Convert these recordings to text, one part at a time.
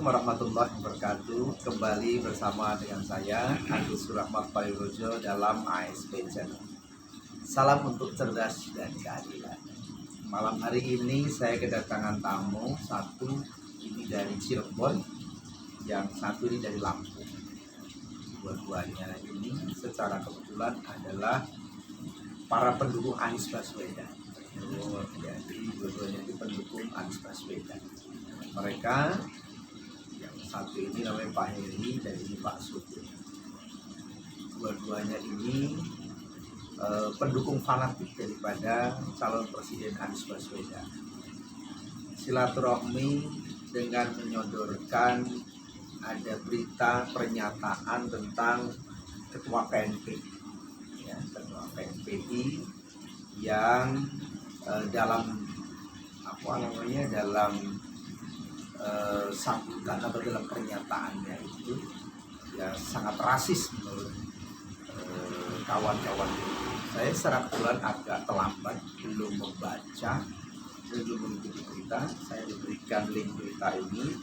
warahmatullahi wabarakatuh. Kembali bersama dengan saya Agus Surahmat Payurojo dalam ASP Channel. Salam untuk cerdas dan keadilan. Malam hari ini saya kedatangan tamu, satu ini dari Cirebon, yang satu ini dari Lampung. Dua-duanya ini secara kebetulan adalah para pendukung Anies Baswedan. Jadi dua-duanya itu pendukung Anies Baswedan. Mereka yang satu ini namanya Pak Heri dan ini Pak Sugeng. Dua-duanya ini pendukung fanatik daripada calon presiden Anies Baswedan. Silaturahmi dengan menyodorkan ada berita pernyataan tentang Ketua KNPI, ya, Ketua KNPI yang dalam sambutan atau dalam pernyataannya itu ya sangat rasis menurut kawan-kawan. Saya secara kebetulan agak terlambat, belum membaca, belum mengikuti berita. Saya diberikan link berita ini,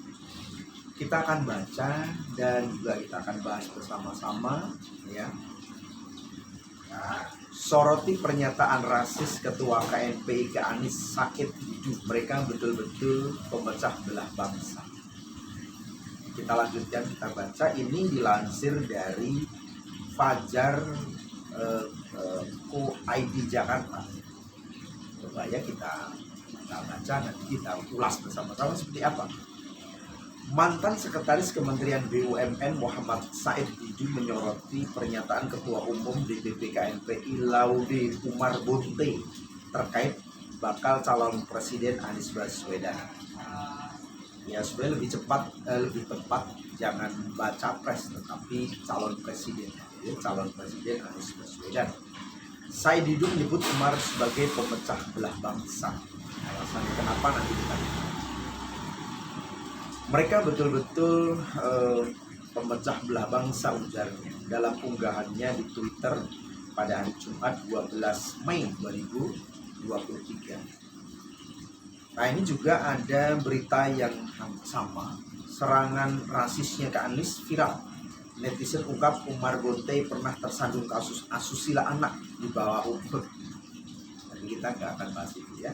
kita akan baca dan juga kita akan bahas bersama-sama, ya. Soroti pernyataan rasis Ketua KNPI ke Anies sakit hidup. Mereka betul-betul pemecah belah bangsa. Kita lanjutkan, kita baca. Ini dilansir dari Fajar ID Jakarta. Coba ya kita baca, nanti kita ulas bersama-sama seperti apa. Mantan Sekretaris Kementerian BUMN Muhammad Said Didu menyoroti pernyataan Ketua Umum DPP KNPI Laude Umar Bonte terkait bakal calon presiden Anies Baswedan. Ya, supaya lebih tepat jangan baca pres tetapi calon presiden, ya, calon presiden Anies Baswedan. Said Didu menyebut Umar sebagai pemecah belah bangsa. Alasannya kenapa nanti kita lihat. Mereka betul-betul pemecah belah bangsa, ujarnya dalam unggahannya di Twitter pada hari Jumat 12 Mei 2023. Nah, ini juga ada berita yang sama, serangan rasisnya ke Anies viral. Netizen ungkap Umar Bonte pernah tersandung kasus asusila anak di bawah umur. Tapi kita nggak akan bahas itu, ya.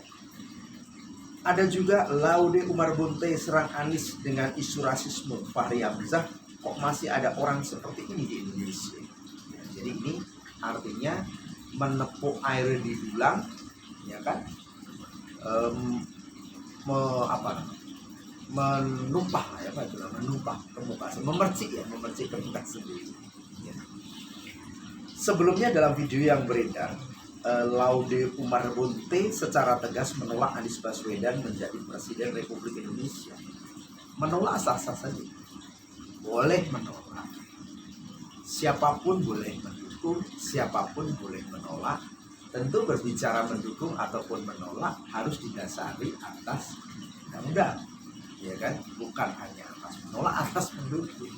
Ada juga Laude Umar Bonte serang Anies dengan isu rasisme. Fahri Hamzah, kok masih ada orang seperti ini di Indonesia? Ya, jadi ini artinya menepuk air di dulang, ya kan? Menumpah ke muka, memercik ke muka sendiri. Ya. Sebelumnya dalam video yang beredar, Laude Umar Bonte secara tegas menolak Anies Baswedan menjadi Presiden Republik Indonesia. Menolak sah-sah saja, boleh menolak. Siapapun boleh mendukung, siapapun boleh menolak. Tentu berbicara mendukung ataupun menolak harus didasari atas undang-undang, ya kan? Bukan hanya atas menolak, atas mendukung.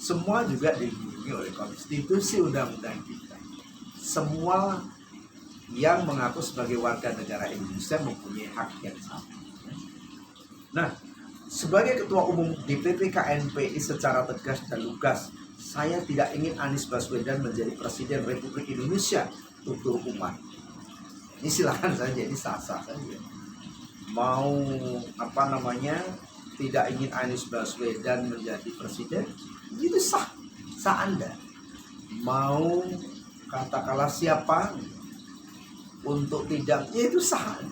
Semua juga dilindungi oleh konstitusi undang-undang kita. Semua yang mengaku sebagai warga negara Indonesia mempunyai hak yang sama. Nah, sebagai Ketua Umum DPP KNPI secara tegas dan lugas, saya tidak ingin Anies Baswedan menjadi Presiden Republik Indonesia. Tutur Umar. Ini silakan saja, ini sah-sah saja. Mau tidak ingin Anies Baswedan menjadi Presiden, itu sah Anda. Mau katakanlah siapa untuk tidak, ya itu sah,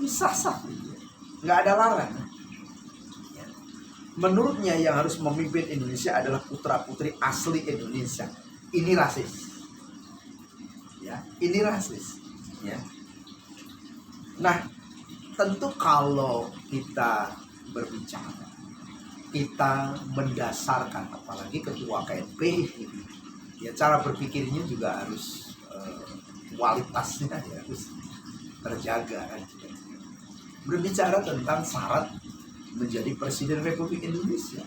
nggak ada larangan. Menurutnya yang harus memimpin Indonesia adalah putra-putri asli Indonesia. Ini rasis, ya, ini rasis, ya. Nah, tentu kalau kita berbicara, kita mendasarkan, apalagi Ketua KNPI, ya cara berpikirnya juga harus kualitasnya ya, harus terjaga, kan. Berbicara tentang syarat menjadi Presiden Republik Indonesia,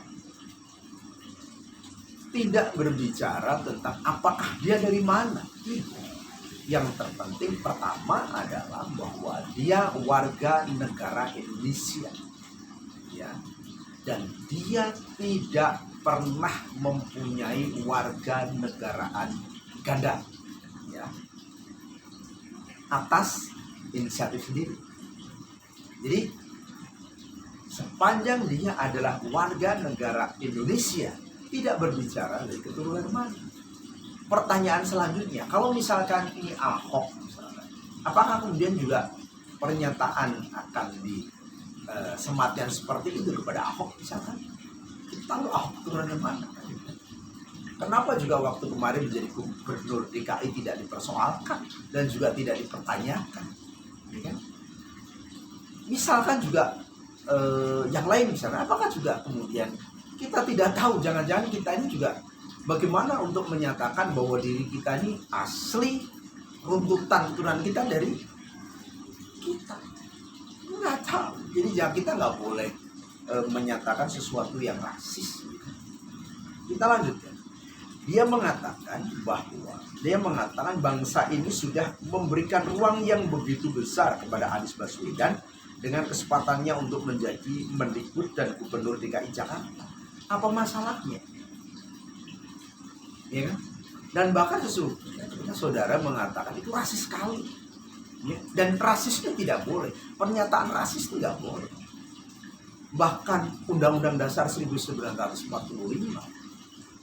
tidak berbicara tentang apakah dia dari mana. Yang terpenting pertama adalah bahwa dia warga negara Indonesia, ya. dan dia tidak pernah mempunyai warga negaraan ganda, ya, atas inisiatif sendiri. Jadi sepanjang dia adalah warga negara Indonesia, tidak berbicara dari keturunan mana. Pertanyaan selanjutnya, kalau misalkan ini Ahok misalkan, apakah kemudian juga pernyataan akan disematkan seperti itu kepada Ahok misalkan? Kita tahu Ahok keturunan mana. Kenapa juga waktu kemarin menjadi gubernur DKI tidak dipersoalkan dan juga tidak dipertanyakan, ya kan? Misalkan juga yang lain misalnya, apakah juga kemudian kita tidak tahu, jangan-jangan kita ini juga bagaimana untuk menyatakan bahwa diri kita ini asli runtutan keturunan kita dari kita, nggak tahu. Jadi ya kita nggak boleh menyatakan sesuatu yang rasis. Kita lanjutkan. Dia mengatakan bangsa ini sudah memberikan ruang yang begitu besar kepada Anies Baswedan dengan kesempatannya untuk menjadi Mendikbud dan Gubernur DKI Jakarta. Apa masalahnya? Ya kan? Dan bahkan sesungguhnya saudara mengatakan itu rasis sekali. Ya? Dan rasisnya tidak boleh. Pernyataan rasis tidak boleh. Bahkan Undang-Undang Dasar 1945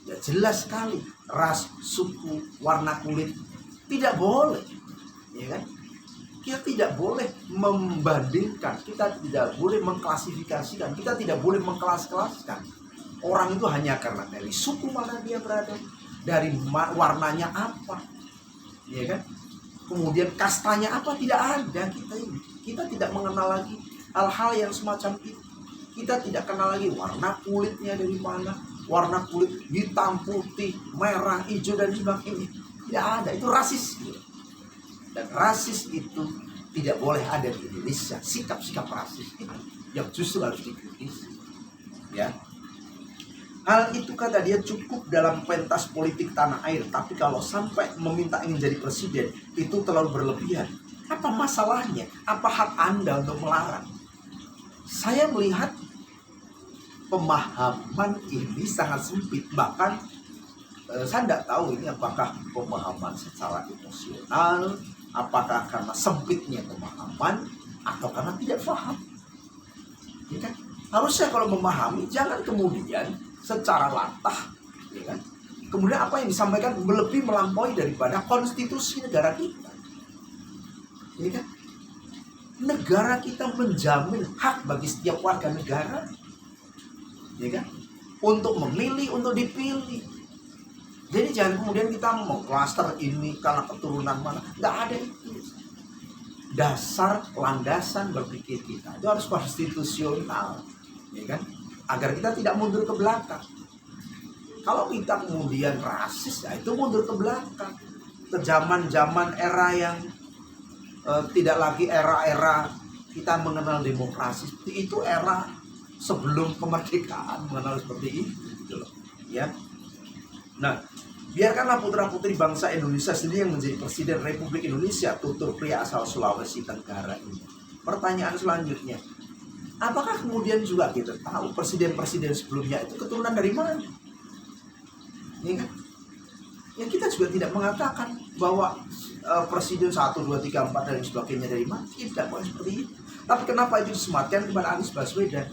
ya jelas sekali, ras, suku, warna kulit tidak boleh, ya kan? Kita tidak boleh membandingkan, kita tidak boleh mengklasifikasikan, kita tidak boleh mengkelas-kelaskan orang itu hanya karena dari suku mana dia berada, dari warnanya apa, ya kan? Kemudian kastanya apa, tidak ada kita ini. Kita tidak mengenal lagi hal-hal yang semacam itu. Kita tidak kenal lagi warna kulitnya dari mana, warna kulit hitam, putih, merah, hijau, dan sebagainya. Tidak ada, itu rasis. Dan rasis itu tidak boleh ada di Indonesia. Sikap-sikap rasis itu yang justru harus dikritisi. Ya. Hal itu kata dia cukup dalam pentas politik tanah air. Tapi kalau sampai meminta ingin jadi presiden, itu terlalu berlebihan. Apa masalahnya? Apa hak Anda untuk melarang? Saya melihat pemahaman ini sangat sempit. Bahkan saya tidak tahu ini apakah pemahaman secara emosional, apakah karena sempitnya pemahaman, atau karena tidak paham. Ya kan? Harusnya kalau memahami, jangan kemudian secara latah, ya kan? Kemudian apa yang disampaikan lebih melampaui daripada konstitusi negara kita. Ya kan? Negara kita menjamin hak bagi setiap warga negara, ya kan? Untuk memilih, untuk dipilih. Jadi jangan kemudian kita mau klaster ini karena keturunan mana. Nggak ada itu. Dasar landasan berpikir kita itu harus konstitusional, ya kan? Agar kita tidak mundur ke belakang. Kalau kita kemudian rasis, ya itu mundur ke belakang. Ke zaman-zaman era yang tidak lagi era-era kita mengenal demokrasi. Itu era sebelum kemerdekaan mengenal seperti itu, gitu loh, ya. Nah, biarkanlah putra-putri bangsa Indonesia sendiri yang menjadi Presiden Republik Indonesia, tutur pria asal Sulawesi Tenggara ini. Pertanyaan selanjutnya, apakah kemudian juga kita tahu presiden-presiden sebelumnya itu keturunan dari mana? Ya kan? Ya kita juga tidak mengatakan bahwa presiden 1, 2, 3, 4 dan sebagainya dari mana. Tidak boleh seperti itu. Tapi kenapa itu disematkan kepada Anies Baswedan?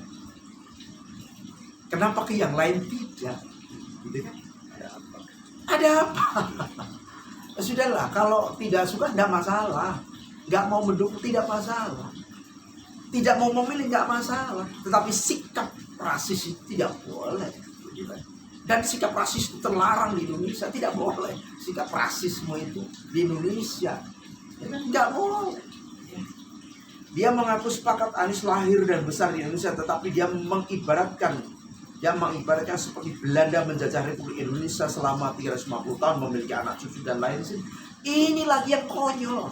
Kenapa ke yang lain tidak? Gitu kan? Ada apa? Sudahlah, kalau tidak suka tidak masalah. Nggak mau mendukung tidak masalah. Tidak mau memilih nggak masalah. Tetapi sikap rasis itu tidak boleh. Dan sikap rasis itu terlarang di Indonesia. Tidak boleh sikap rasisme itu di Indonesia. Nggak boleh. Dia mengaku sepakat Anies lahir dan besar di Indonesia, tetapi dia mengibaratkan seperti Belanda menjajah Republik Indonesia selama 350 tahun, memiliki anak cucu dan lain sebagainya. Ini lagi yang konyol.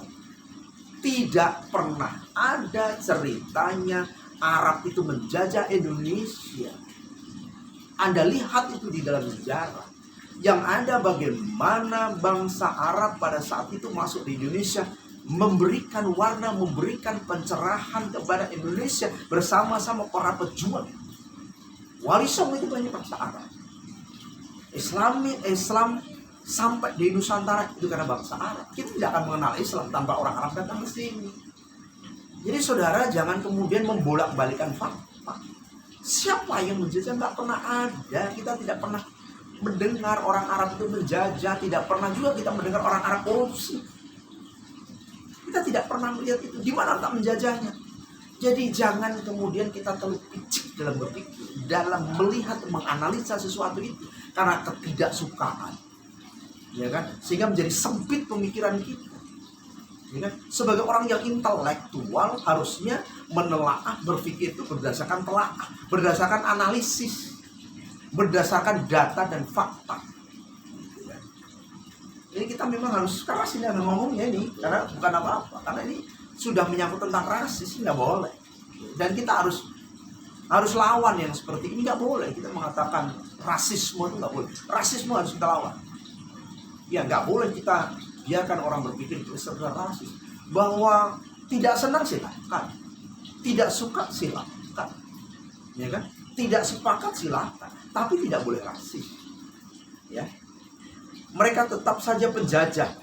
Tidak pernah ada ceritanya Arab itu menjajah Indonesia. Anda lihat itu di dalam sejarah. Yang ada bagaimana bangsa Arab pada saat itu masuk di Indonesia, memberikan warna, memberikan pencerahan kepada Indonesia bersama-sama para pejuang. Wali Songo itu banyak bangsa Arab. Islam sampai di Nusantara itu karena bangsa Arab. Kita tidak akan mengenal Islam tanpa orang Arab datang ke sini. Jadi saudara, jangan kemudian membolak-balikan fakta. Siapa yang menjajah? Nggak pernah ada. Kita tidak pernah mendengar orang Arab itu menjajah. Tidak pernah juga kita mendengar orang Arab korupsi. Kita tidak pernah melihat itu. Di mana tak menjajahnya? Jadi jangan kemudian kita terlalu picik dalam berpikir, dalam melihat, menganalisa sesuatu itu karena ketidaksukaan, ya kan? Sehingga menjadi sempit pemikiran kita. Ya kan? Sebagai orang yang intelektual harusnya menelaah, berpikir itu berdasarkan telaah, berdasarkan analisis, berdasarkan data dan fakta. Jadi kita memang harus keras ini ngomongnya ini, karena bukan apa-apa, karena ini sudah menyangkut tentang rasis, nggak boleh. Dan kita harus lawan yang seperti ini, nggak boleh kita mengatakan rasisme itu nggak boleh. Rasisme harus kita lawan. Ya nggak boleh kita biarkan orang berpikir itu secara rasis. Bahwa tidak senang silakan, tidak suka silakan, ya kan? Tidak sepakat silakan, tapi tidak boleh rasis. Ya, mereka tetap saja penjajah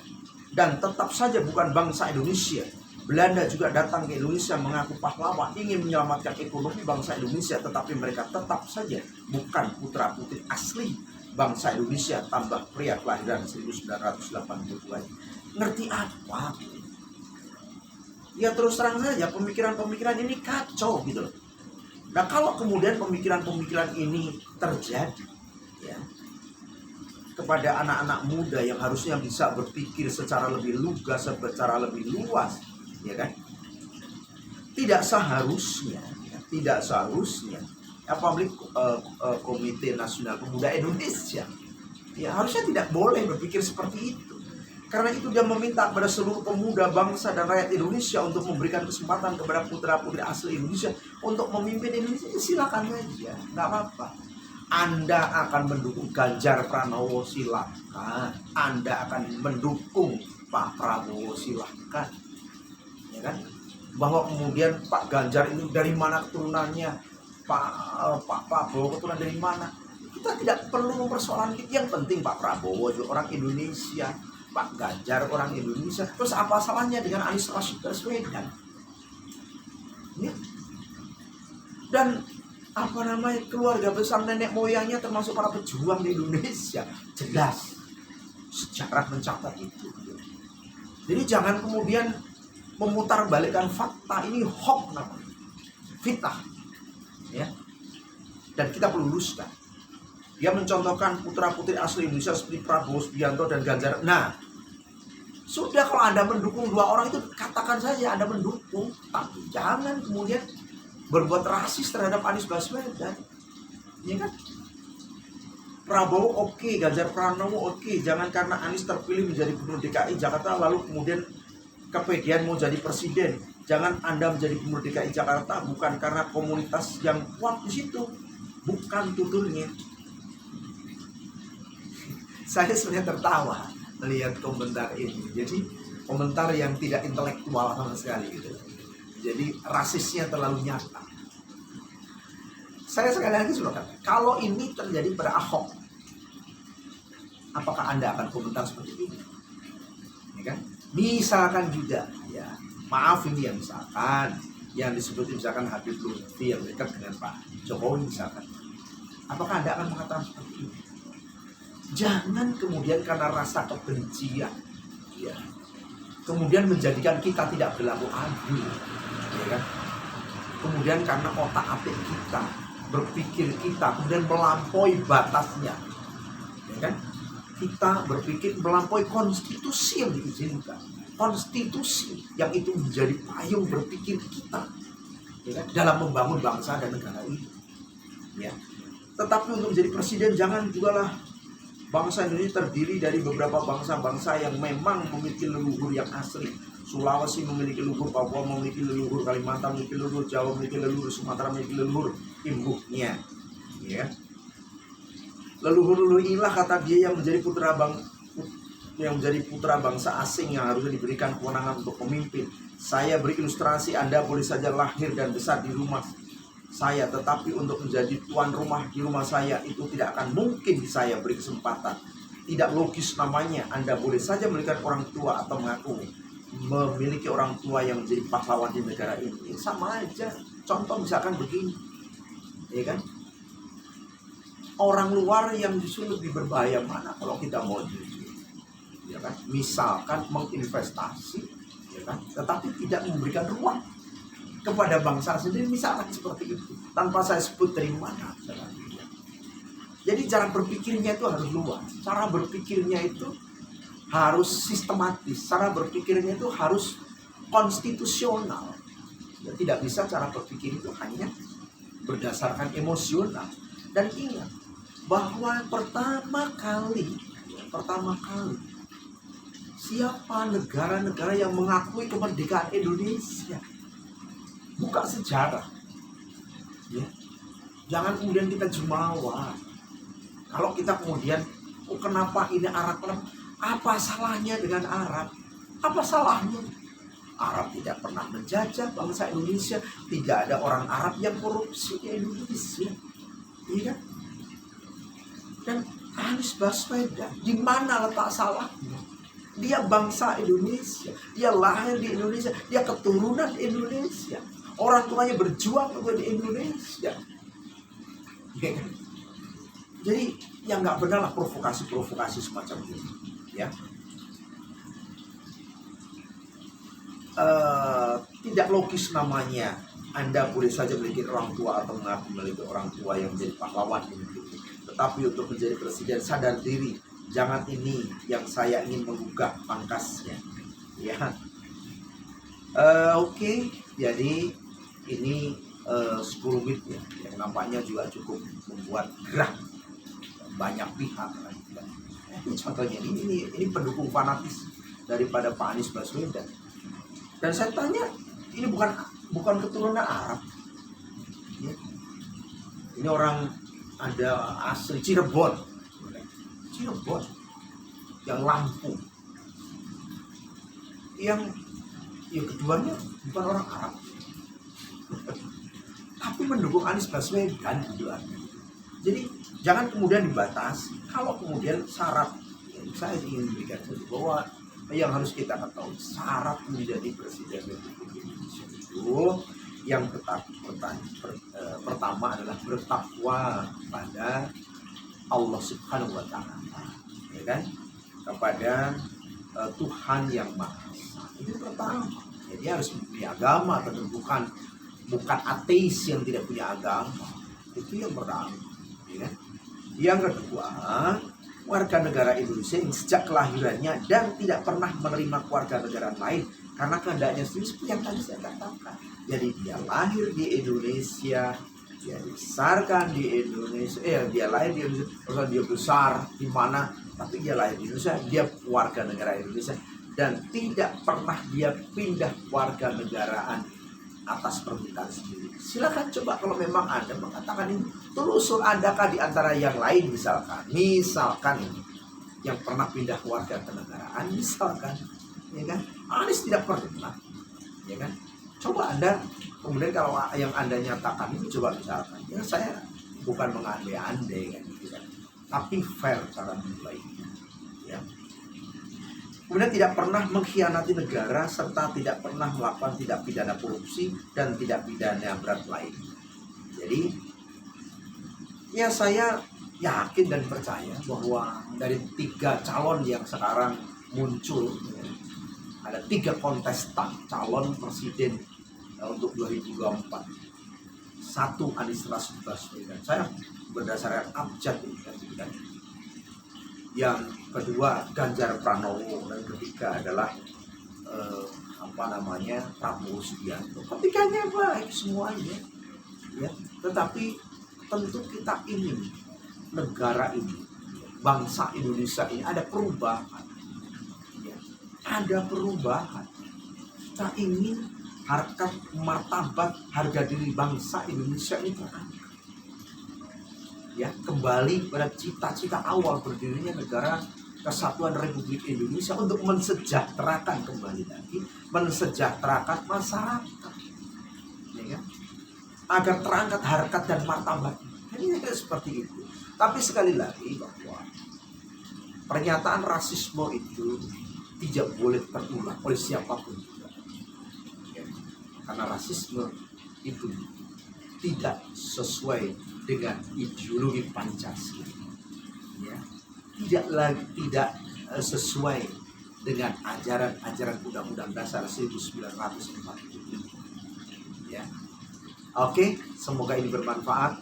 dan tetap saja bukan bangsa Indonesia. Belanda juga datang ke Indonesia mengaku pahlawan, ingin menyelamatkan ekonomi bangsa Indonesia, tetapi mereka tetap saja bukan putra-putri asli bangsa Indonesia, tambah pria kelahiran 1982. Ngerti apa? Ya terus terang saja, pemikiran-pemikiran ini kacau gitu loh. Nah kalau kemudian pemikiran-pemikiran ini terjadi, ya, kepada anak-anak muda yang harusnya bisa berpikir secara lebih lugas, secara lebih luas, ya kan? Tidak seharusnya Public Komite Nasional Pemuda Indonesia, ya harusnya tidak boleh berpikir seperti itu. Karena itu dia meminta kepada seluruh pemuda bangsa dan rakyat Indonesia untuk memberikan kesempatan kepada putra-putri asli Indonesia untuk memimpin Indonesia. Silakan aja, nggak apa-apa. Anda akan mendukung Ganjar Pranowo, silakan. Anda akan mendukung Pak Prabowo, silakan. Ya kan? Bahwa kemudian Pak Ganjar itu dari mana keturunannya, Pak Prabowo keturunan dari mana, kita tidak perlu mempersoalkan. Yang penting Pak Prabowo juga orang Indonesia, Pak Ganjar orang Indonesia. Terus apa salahnya dengan Anies Rashid Baswedan? Ya. Dan keluarga besar nenek moyangnya termasuk para pejuang di Indonesia, jelas sejarah mencatat itu. Jadi jangan kemudian memutarbalikkan fakta, ini hoax namanya, fitnah, ya. Dan kita perlu luruskan. Dia mencontohkan putra-putri asli Indonesia seperti Prabowo Subianto dan Ganjar. Nah, sudah, kalau Anda mendukung dua orang itu, katakan saja Anda mendukung, tapi jangan kemudian berbuat rasis terhadap Anies Baswedan, ya kan? Prabowo oke, Ganjar Pranowo oke. Jangan karena Anies terpilih menjadi gubernur DKI Jakarta lalu kemudian kepedean mau jadi presiden. Jangan Anda menjadi gubernur DKI Jakarta bukan karena komunitas yang kuat di situ, bukan tuturnya. Saya sebenarnya tertawa melihat komentar ini. Jadi komentar yang tidak intelektual sama sekali gitu. Jadi rasisnya terlalu nyata. Saya sekali lagi sudah katakan, kalau ini terjadi pada Ahok, apakah Anda akan komentar seperti ini? Ya kan? Misalkan juga, ya maaf ini yang misalkan, yang disebut misalkan Habib Lutfi yang dekat dengan Pak Jokowi misalkan, apakah Anda akan mengatakan seperti ini? Jangan kemudian karena rasa kebencian, ya, kemudian menjadikan kita tidak berlaku adil, ya kan? Kemudian karena otak atik kita, berpikir kita kemudian melampaui batasnya, ya kan? Kita berpikir melampaui konstitusi yang diizinkan, konstitusi yang itu menjadi payung berpikir kita, ya kan? Dalam membangun bangsa dan negara ini, ya. Tetapi untuk menjadi presiden jangan jugalah. Bangsa Indonesia terdiri dari beberapa bangsa-bangsa yang memang memiliki leluhur yang asli. Sulawesi memiliki leluhur, Papua memiliki leluhur, Kalimantan memiliki leluhur, Jawa memiliki leluhur, Sumatera memiliki leluhur, imbuhnya, ya. Leluhur-leluhur inilah kata dia yang menjadi putra bangsa asing yang harusnya diberikan kewenangan untuk memimpin. Saya beri ilustrasi, Anda boleh saja lahir dan besar di rumah saya, tetapi untuk menjadi tuan rumah di rumah saya itu tidak akan mungkin saya beri kesempatan. Tidak logis namanya. Anda boleh saja memiliki orang tua atau mengaku memiliki orang tua yang menjadi pahlawan di negara ini. Sama aja. Contoh misalkan begini, ya kan? Orang luar yang justru lebih berbahaya mana kalau kita mau jujur, ya kan? Misalkan menginvestasi, ya kan? Tetapi tidak memberikan ruang kepada bangsa sendiri, misalkan seperti itu, tanpa saya sebut dari mana. Jadi cara berpikirnya itu harus luas, cara berpikirnya itu harus sistematis, cara berpikirnya itu harus konstitusional. Ya, tidak bisa cara berpikir itu hanya berdasarkan emosional. Dan ingat bahwa pertama kali siapa negara-negara yang mengakui kemerdekaan Indonesia? Buka sejarah, ya. Jangan kemudian kita jumawa. Kalau kita kemudian, oh kenapa ini Arab? Apa salahnya dengan Arab? Apa salahnya? Arab tidak pernah menjajah bangsa Indonesia. Tidak ada orang Arab yang korupsi di Indonesia, iya. Dan Anies Baswedan, di mana letak salahnya? Dia bangsa Indonesia, dia lahir di Indonesia, dia keturunan Indonesia. Orang tuanya berjuang untuk di Indonesia. Jadi yang nggak benar lah provokasi semacam ini, ya. Tidak logis namanya. Anda boleh saja memiliki orang tua atau mengaku memiliki orang tua yang menjadi pahlawan di negeri ini. Tetapi untuk menjadi presiden, sadar diri. Jangan ini yang saya ingin menggugah pangkasnya, ya. Oke. Jadi ini 10 menit ya, yang nampaknya juga cukup membuat gerah banyak pihak. Contohnya ini pendukung fanatis daripada Pak Anies Baswedan. Dan saya tanya, ini bukan keturunan Arab, ya. Ini orang ada asli Cirebon, yang Lampung, yang keduanya bukan orang Arab, tapi mendukung Anies Baswedan juga. Jadi jangan kemudian dibatasi. Kalau kemudian syarat, saya ingin memberikan bahwa yang harus kita ketahui, syarat menjadi presiden Republik Indonesia itu yang pertama adalah bertakwa pada Allah Subhanahu wa Ta'ala, ya kan? Kepada Tuhan yang Maha Esa. Itu pertama. Jadi harus punya agama, tentu bukan ateis yang tidak punya agama. Itu yang pertama, ya. Yang kedua, warga negara Indonesia yang sejak kelahirannya dan tidak pernah menerima keluarga negara lain karena kehendaknya sendiri seperti yang tadi saya katakan. Jadi dia lahir di Indonesia, dia dibesarkan di Indonesia, dia lahir di Indonesia, dia besar di mana, tapi dia lahir di Indonesia, dia warga negara Indonesia dan tidak pernah dia pindah warga negaraan atas permintaan sendiri. Silakan coba kalau memang Anda mengatakan ini, telusur adakah di antara yang lain misalkan ini yang pernah pindah warga kenegaraan misalkan, ya kan? Anies tidak pernah, ya kan? Coba Anda kemudian kalau yang Anda nyatakan itu coba misalkan, ya saya bukan mengandai-andai kan, gitu kan? Tapi fair cara menilainya, ya. Kemudian tidak pernah mengkhianati negara serta tidak pernah melakukan tindak pidana korupsi dan tidak pidana berat lain. Jadi ya saya yakin dan percaya bahwa dari 3 calon yang sekarang muncul, ya, ada 3 kontestan calon presiden untuk 2024. 1 Anies Baswedan, saya berdasarkan abjad ini kan. Yang kedua Ganjar Pranowo, dan ketiga adalah Prabowo Subianto. Ketiganya baik semuanya, ya. Tetapi tentu kita ingin negara ini, bangsa Indonesia ini ada perubahan, ya. Ada perubahan. Kita ingin harkat martabat harga diri bangsa Indonesia ini terangkat, ya, kembali pada cita-cita awal berdirinya negara Kesatuan Republik Indonesia untuk mensejahterakan kembali lagi, mensejahterakan masyarakat, ya kan? agar terangkat harkat dan martabat. Ini seperti itu. Tapi sekali lagi bahwa pernyataan rasisme itu tidak boleh terulang oleh siapapun juga. Ya. Karena rasisme itu tidak sesuai dengan ideologi Pancasila. Ya. Tidak sesuai dengan ajaran Undang-Undang Dasar 1945. Ya. Oke, semoga ini bermanfaat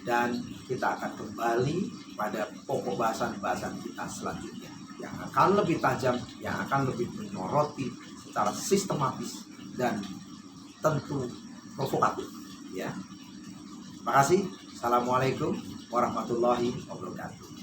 dan kita akan kembali pada pokok bahasan kita selanjutnya yang akan lebih tajam, yang akan lebih menyoroti secara sistematis dan tentu provokatif. Ya, terima kasih. Assalamualaikum warahmatullahi wabarakatuh.